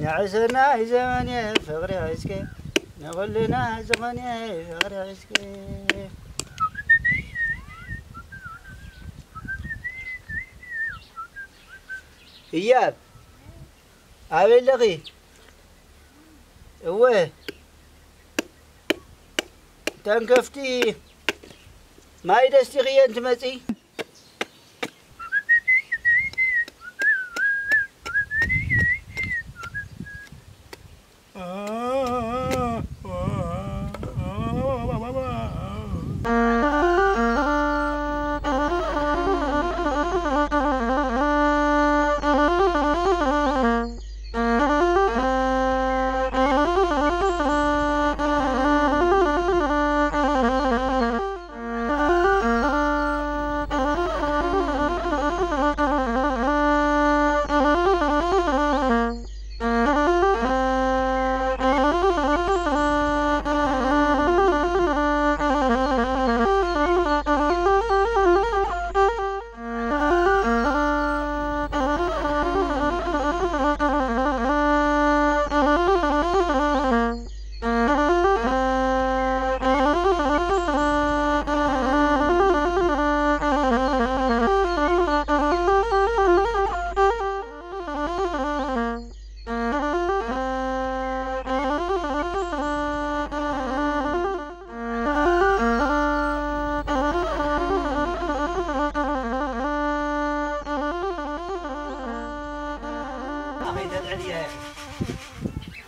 نعسنا زماني فقري عسكي نقولنا زماني فقري عسكي إياب عامل لغي هو تنكفتي ما يدستغي أنت متي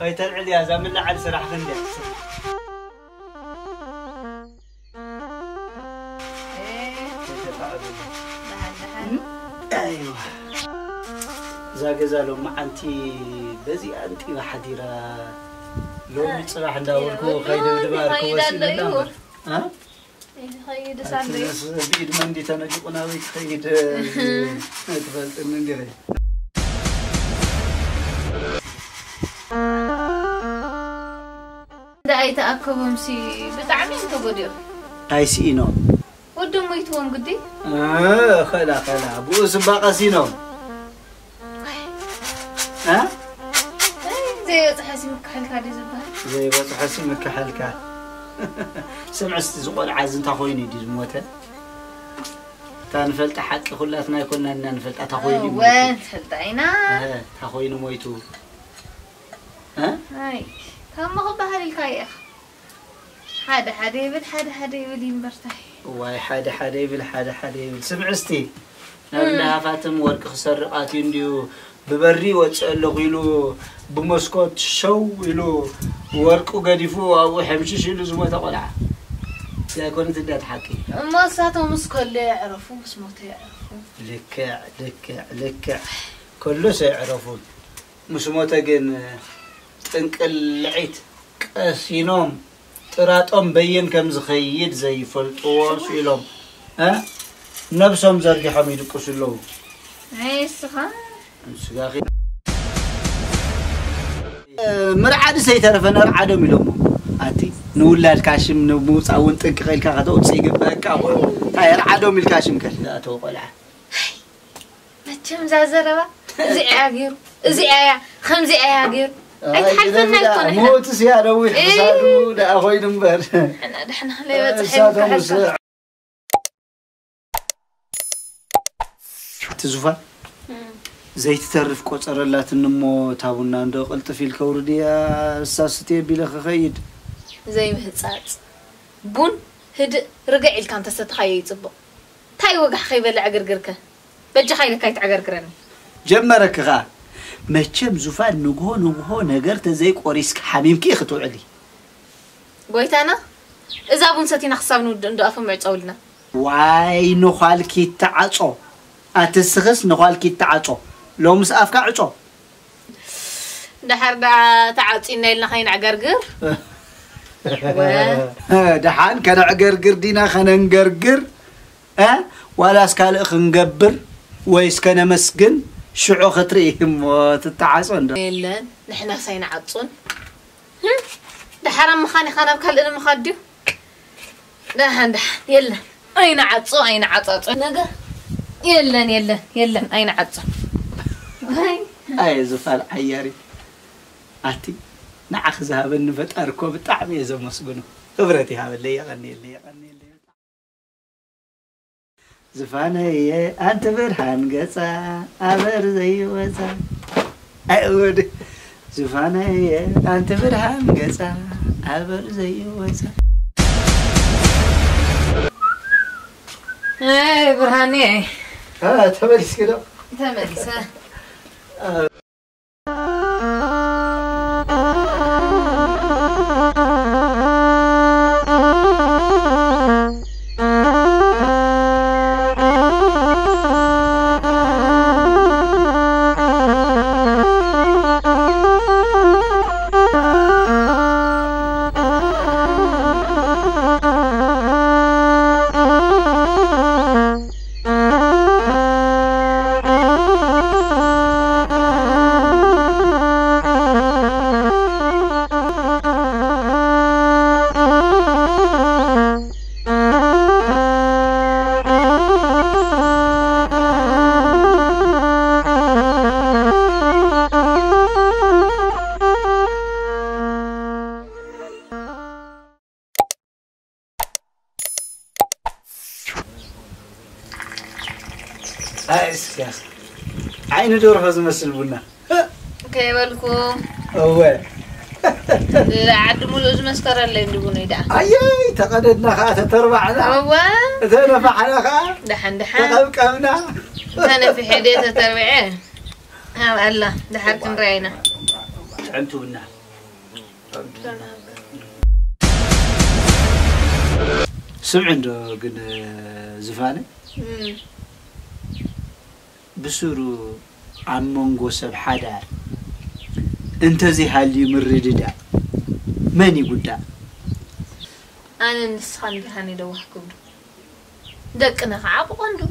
خيت العليا زمن على سرح خندق ايوه زاغزالو ما انتي بزي انتي وحديرة لو صراحه نداولكو خيد دباركو وسيلنا ها خيد ساندي بيد مندي تنجقنا وي خيد تفلت ندير داي تأكبهم سي بتعمين تقولي اي سي نو ودهم ميتهم قدي خلا بوس باقا سينو ها زي تحسي مكحلك هذه زبال زي تحسي مكحلك سمعت زقول عايز انت خويني دي موته تنفلت حق كلاتنا يكوننا ننفلت اتخويني وين فلتينا تخويني مويتو ها هاي كم غبها الكايخ حدا يبل ينبرتاي واي حدا يبل سمعستي نبلها فاتم ورق خسرقاتي انديو ببري وصلو يلو بمسكوت شو يلو ورقو قديفو او حمشش يلو زموت قلعه يا كنت دات حكي ما ساتو مسكول يعرفوا اسمه يعرفوا لك كله سيعرفون مش موتاجن تنقل لعيت قسينوم طراطم بين كم زخيد زي فلطو سيلوم ها نفسهم زرقي حميد قسلو عيسخا انسغاخي مرعد سيترفن رعدم يلوم اتي نولاد كاشم نموصاون طنق خيلكا خدوص يغبك اوا تاير عدوم الكاشم كلا تو قلع مچم زازربا زي ايا خمزي ايا غير اي حلفنا يكون موت سيا دوي حسادو دا خوي نمبر انا دحنا لي بتصحيح تزوفا زي تترف قصرلات نمو تابونا ندو قلت في الكورديا ساستي بيله خيد زي مهصاص بون هد رجع الكان تستخاي يصبو تاي وغح خيبل عغرغرك بجي خيلك يتعغرغرني جمرك غا مچم زوفان نغو ነገር ተዘይ ቆሪስክ حميمك يختوعلي ጎይታና እዛ ቡን ሰቲና حساب እንደአፈ መጫውልና ዋይ ነخالك ይተዓጾ አትስخስ ነخالك ይተዓጾ ሎምስ አፍካ ዓጾ دحر تعاطينا لنا خاين عغرغر دحان كان عغرغر دينا خننغرغر ولا اسكال خنغبر ويس كان مسكن شعو خطريهم وتتعاصون يلا نحنا ساين عطون دحرم مخاني خرب كلنا مخديو دحان يلا اين عطو اين عطاط نغا يلا اين عطو اي زفال عياري أتي نعخ ذهب النفط أركب طعم يزمسجنه خبرتي هذا اللي يغني زفاني أنت برهان قصة أبر زي وزا أود زفاني أنت برهان قصة أبر زي وزا إيه برهاني تملس كده تملس اسكاس عين دور فاز مسل بنا كيبلكم هو لا عد ملوز مسكر اللي ندبون يدا اي تقددنا خا تتربعنا هو تنفعنا خا دحن تقبقبنا انا في حديته تربعه ها الله دحرت نرينا انتو بنا سمع عنده قد زفانه بسرو عمونغو سب حدا انت زي حالي مرددا من يقدا انا نسخن بهاني دوحكم دقنا عاب قندو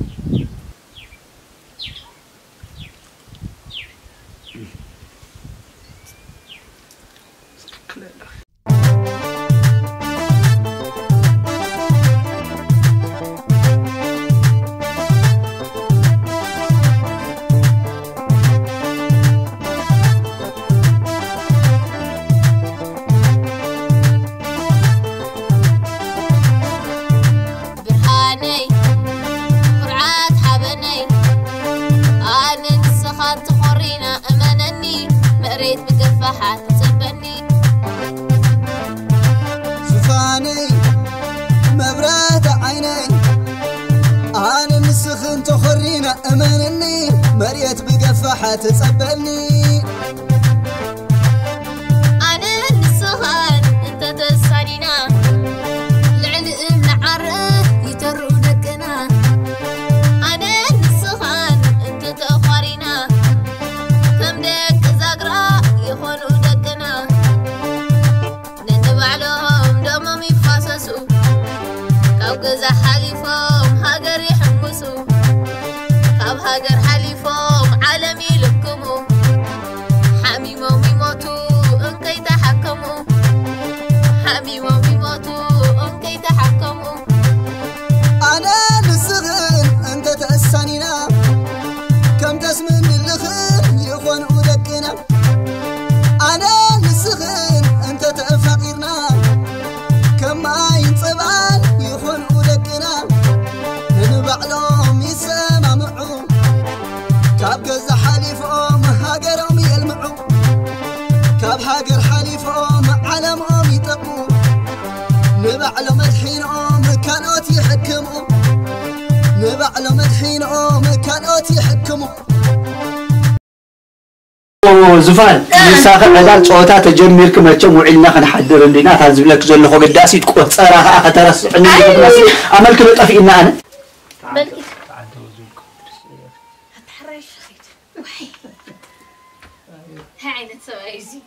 زفاني مبرات عيني أنا نسخن تخرينا أمانني مريت بقفحة تصبني أنا نسخن أنت تسالينا العلم عره يترو دقنا أنا نسخن أنت تأخرينا كم دك زقرا يخونوا دقنا ننبع لهم دمهم يفاسسوا كاب جزا حليفهم هاجر يحمسوا كاب هاجر حليفهم عالمي لكموا حميمهم يموتوا انكي تحكموا حميمهم يموتوا انكي تحكموا أنا نسخن أنت تأسانينا كم تسمن اللخن يخون ودقنا أنا نسخن أنت تفقيرنا كما ينصبان يخون ودقنا ننبع لهم يسمع معهم كاب جز حليفهم هاجرهم يلمعوا كاب هاجر حليفهم علمهم يطبوا نبع لهم مدحينهم كانوا يحكموا نبع لهم مدحينهم كانوا يحكموا زفان مساخ عدال صوتا تجميرك ماچم وعلنا خنحدر لنا تازبلك زلخو قداسي تقصرها ترسعني عملك لطفينا انا بلكي هتحرش خيت وحي هاي نتسوى ايزي